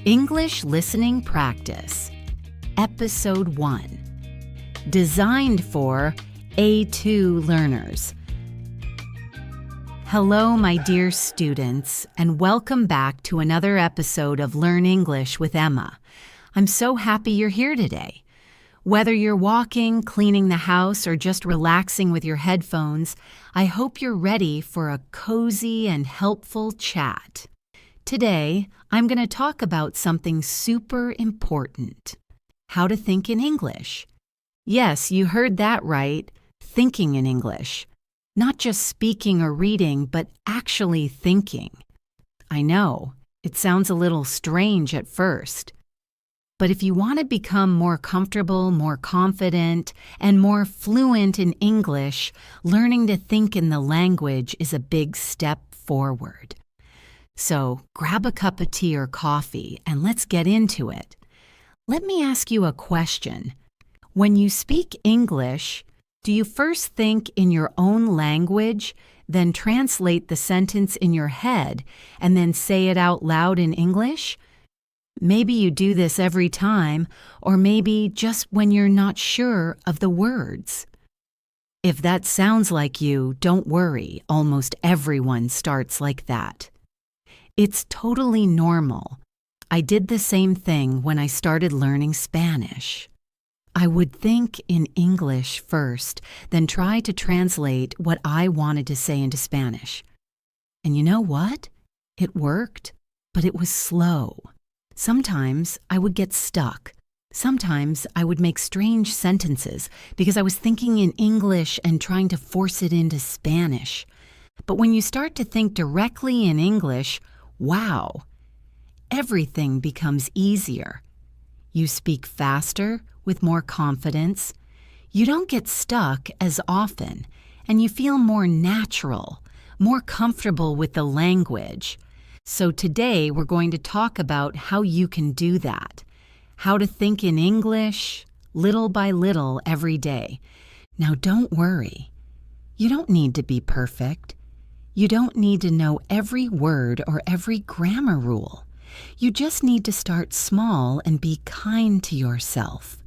English Listening Practice, Episode 1, designed for A2 learners. Hello, my dear students, and welcome back to another episode of Learn English with Emma. I'm so happy you're here today. Whether you're walking, cleaning the house, or just relaxing with your headphones, I hope you're ready for a cozy and helpful chat. Today, I'm going to talk about something super important: how to think in English. Yes, you heard that right, thinking in English. Not just speaking or reading, but actually thinking. I know, it sounds a little strange at first. But if you want to become more comfortable, more confident, and more fluent in English, learning to think in the language is a big step forward. So grab a cup of tea or coffee and let's get into it. Let me ask you a question. When you speak English, do you first think in your own language, then translate the sentence in your head, and then say it out loud in English? Maybe you do this every time, or maybe just when you're not sure of the words. If that sounds like you, don't worry, almost everyone starts like that. It's totally normal. I did the same thing when I started learning Spanish. I would think in English first, then try to translate what I wanted to say into Spanish. And you know what? It worked, but it was slow. Sometimes I would get stuck. Sometimes I would make strange sentences because I was thinking in English and trying to force it into Spanish. But when you start to think directly in English, wow, everything becomes easier. You speak faster with more confidence. You don't get stuck as often, and you feel more natural, more comfortable with the language. So today we're going to talk about how you can do that, how to think in English little by little every day. Now don't worry. You don't need to be perfect. You don't need to know every word or every grammar rule. You just need to start small and be kind to yourself.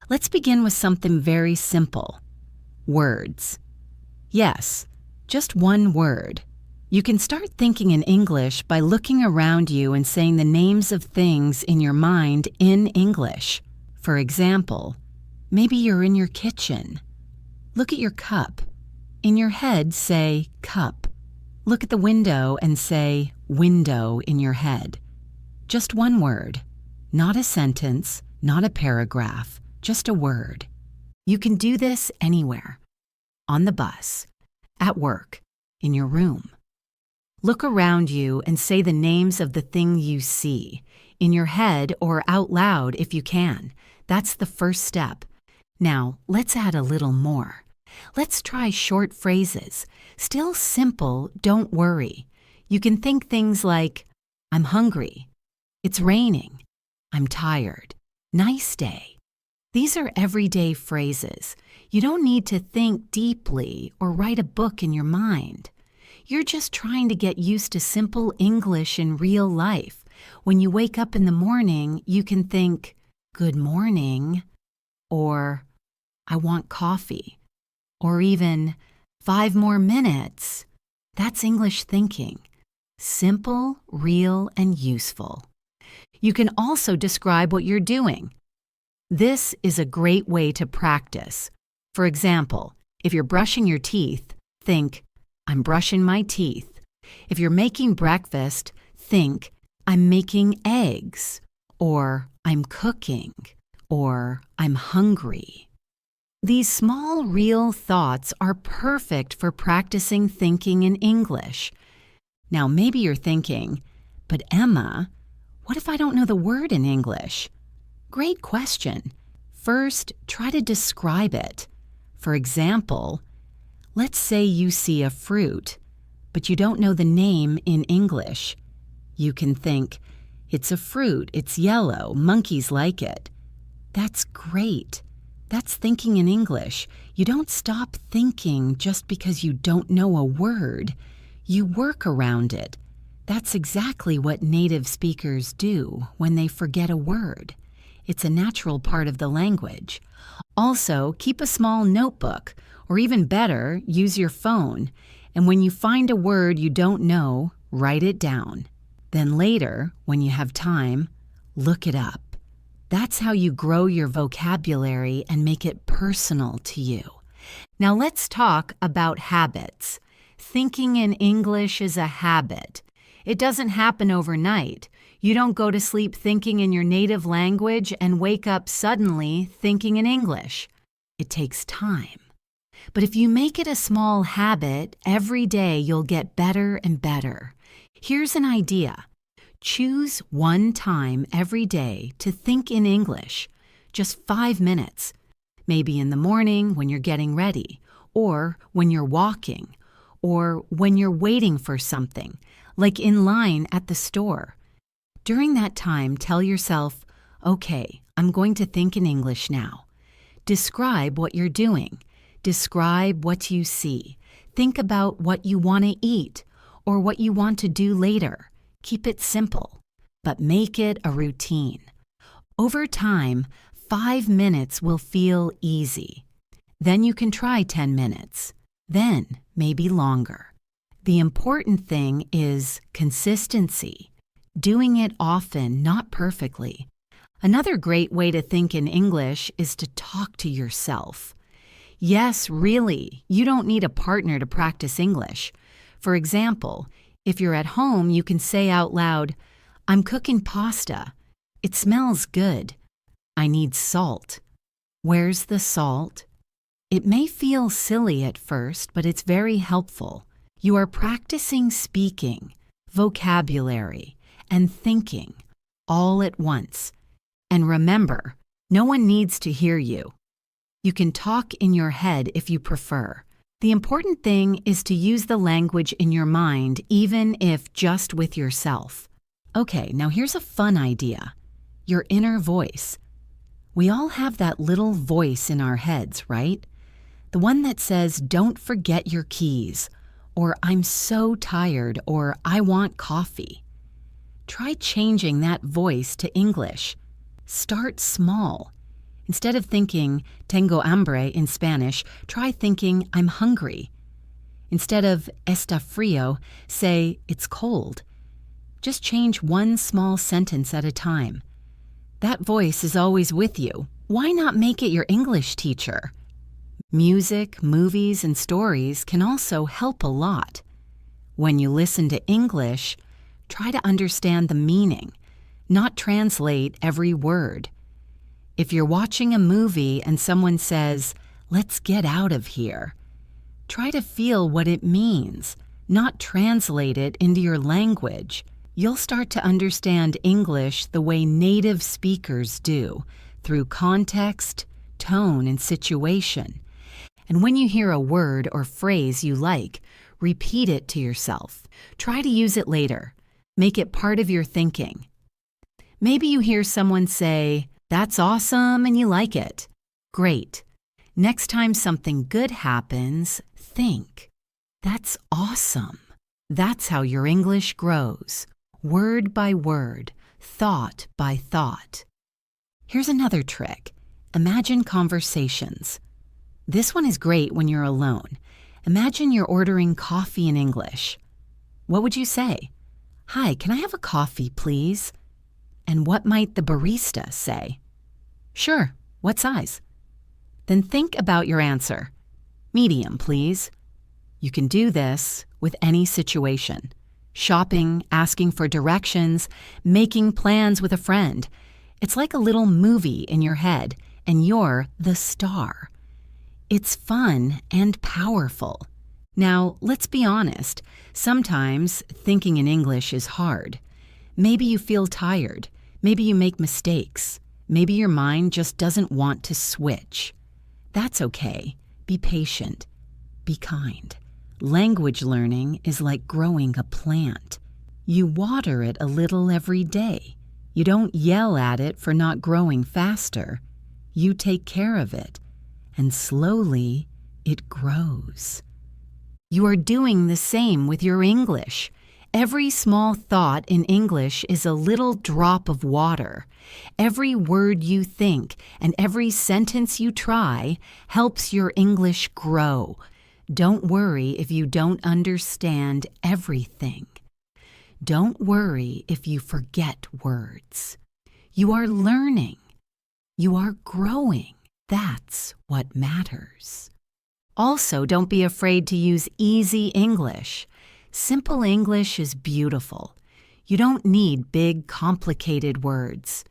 Let's begin with something very simple. Words. Yes, just one word. You can start thinking in English by looking around you and saying the names of things in your mind in English. For example, maybe you're in your kitchen. Look at your cup. In your head, say cup. Look at the window and say window in your head. Just one word. Not a sentence, not a paragraph, just a word. You can do this anywhere. On the bus, at work, in your room. Look around you and say the names of the thing you see, in your head or out loud if you can. That's the first step. Now, let's add a little more. Let's try short phrases. Still simple, don't worry. You can think things like, I'm hungry. It's raining. I'm tired. Nice day. These are everyday phrases. You don't need to think deeply or write a book in your mind. You're just trying to get used to simple English in real life. When you wake up in the morning, you can think, good morning, or I want coffee, or even 5 more minutes. That's English thinking. Simple, real, and useful. You can also describe what you're doing. This is a great way to practice. For example, if you're brushing your teeth, think, I'm brushing my teeth. If you're making breakfast, think, I'm making eggs, or I'm cooking, or I'm hungry. These small, real thoughts are perfect for practicing thinking in English. Now, maybe you're thinking, but Emma, what if I don't know the word in English? Great question. First, try to describe it. For example, let's say you see a fruit, but you don't know the name in English. You can think, it's a fruit, it's yellow, monkeys like it. That's great. That's thinking in English. You don't stop thinking just because you don't know a word. You work around it. That's exactly what native speakers do when they forget a word. It's a natural part of the language. Also, keep a small notebook, or even better, use your phone. And when you find a word you don't know, write it down. Then later, when you have time, look it up. That's how you grow your vocabulary and make it personal to you. Now let's talk about habits. Thinking in English is a habit. It doesn't happen overnight. You don't go to sleep thinking in your native language and wake up suddenly thinking in English. It takes time. But if you make it a small habit, every day you'll get better and better. Here's an idea. Choose one time every day to think in English, just 5 minutes. Maybe in the morning when you're getting ready, or when you're walking, or when you're waiting for something, like in line at the store. During that time, tell yourself, okay, I'm going to think in English now. Describe what you're doing. Describe what you see. Think about what you want to eat or what you want to do later. Keep it simple, but make it a routine. Over time, 5 minutes will feel easy. Then you can try 10 minutes. Then maybe longer. The important thing is consistency. Doing it often, not perfectly. Another great way to think in English is to talk to yourself. Yes, really, you don't need a partner to practice English. For example, if you're at home, you can say out loud, I'm cooking pasta. It smells good. I need salt. Where's the salt? It may feel silly at first, but it's very helpful. You are practicing speaking, vocabulary, and thinking all at once. And remember, no one needs to hear you. You can talk in your head if you prefer. The important thing is to use the language in your mind, even if just with yourself. Okay, now here's a fun idea. Your inner voice. We all have that little voice in our heads, right? The one that says, don't forget your keys, or I'm so tired, or I want coffee. Try changing that voice to English. Start small. Instead of thinking tengo hambre in Spanish, try thinking I'm hungry. Instead of está frío, say it's cold. Just change one small sentence at a time. That voice is always with you. Why not make it your English teacher? Music, movies, and stories can also help a lot. When you listen to English, try to understand the meaning, not translate every word. If you're watching a movie and someone says, let's get out of here, try to feel what it means, not translate it into your language. You'll start to understand English the way native speakers do, through context, tone, and situation. And when you hear a word or phrase you like, repeat it to yourself. Try to use it later. Make it part of your thinking. Maybe you hear someone say, that's awesome, and you like it. Great. Next time something good happens, think, that's awesome. That's how your English grows, word by word, thought by thought. Here's another trick. Imagine conversations. This one is great when you're alone. Imagine you're ordering coffee in English. What would you say? Hi, can I have a coffee, please? And what might the barista say? Sure, what size? Then think about your answer. Medium, please. You can do this with any situation. Shopping, asking for directions, making plans with a friend. It's like a little movie in your head, and you're the star. It's fun and powerful. Now, let's be honest. Sometimes thinking in English is hard. Maybe you feel tired. Maybe you make mistakes. Maybe your mind just doesn't want to switch. That's okay. Be patient. Be kind. Language learning is like growing a plant. You water it a little every day. You don't yell at it for not growing faster. You take care of it, and slowly it grows. You are doing the same with your English. Every small thought in English is a little drop of water. Every word you think and every sentence you try helps your English grow. Don't worry if you don't understand everything. Don't worry if you forget words. You are learning. You are growing. That's what matters. Also, don't be afraid to use easy English. Simple English is beautiful. You don't need big, complicated words.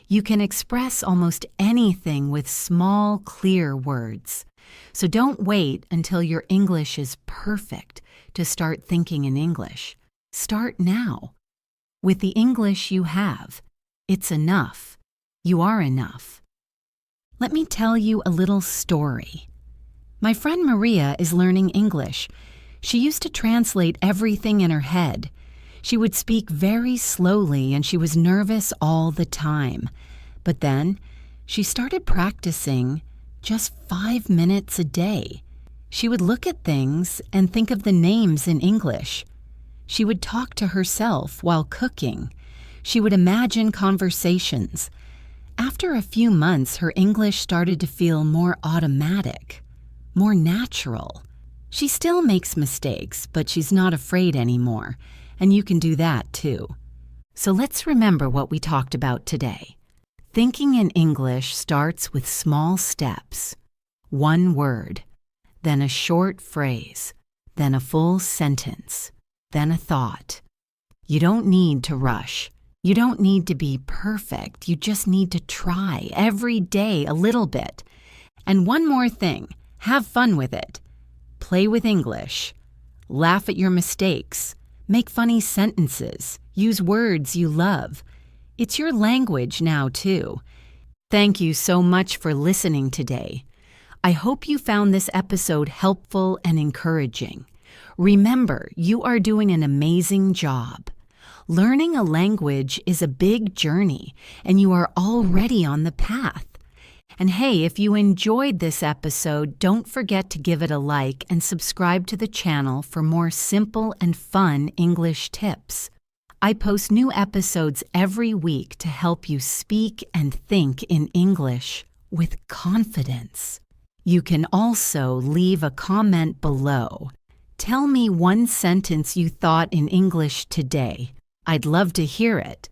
You can express almost anything with small, clear words. So don't wait until your English is perfect to start thinking in English. Start now. With the English you have, it's enough. You are enough. Let me tell you a little story. My friend Maria is learning English. She used to translate everything in her head. She would speak very slowly and she was nervous all the time. But then she started practicing just 5 minutes a day. She would look at things and think of the names in English. She would talk to herself while cooking. She would imagine conversations. After a few months, her English started to feel more automatic, more natural. She still makes mistakes, but she's not afraid anymore, and you can do that too. So let's remember what we talked about today. Thinking in English starts with small steps. One word, then a short phrase, then a full sentence, then a thought. You don't need to rush. You don't need to be perfect. You just need to try every day a little bit. And one more thing, have fun with it. Play with English. Laugh at your mistakes. Make funny sentences. Use words you love. It's your language now, too. Thank you so much for listening today. I hope you found this episode helpful and encouraging. Remember, you are doing an amazing job. Learning a language is a big journey, and you are already on the path. And hey, if you enjoyed this episode, don't forget to give it a like and subscribe to the channel for more simple and fun English tips. I post new episodes every week to help you speak and think in English with confidence. You can also leave a comment below. Tell me one sentence you thought in English today. I'd love to hear it.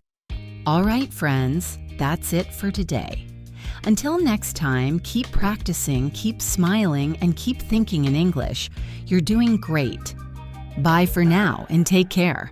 All right, friends, that's it for today. Until next time, keep practicing, keep smiling, and keep thinking in English. You're doing great. Bye for now and take care.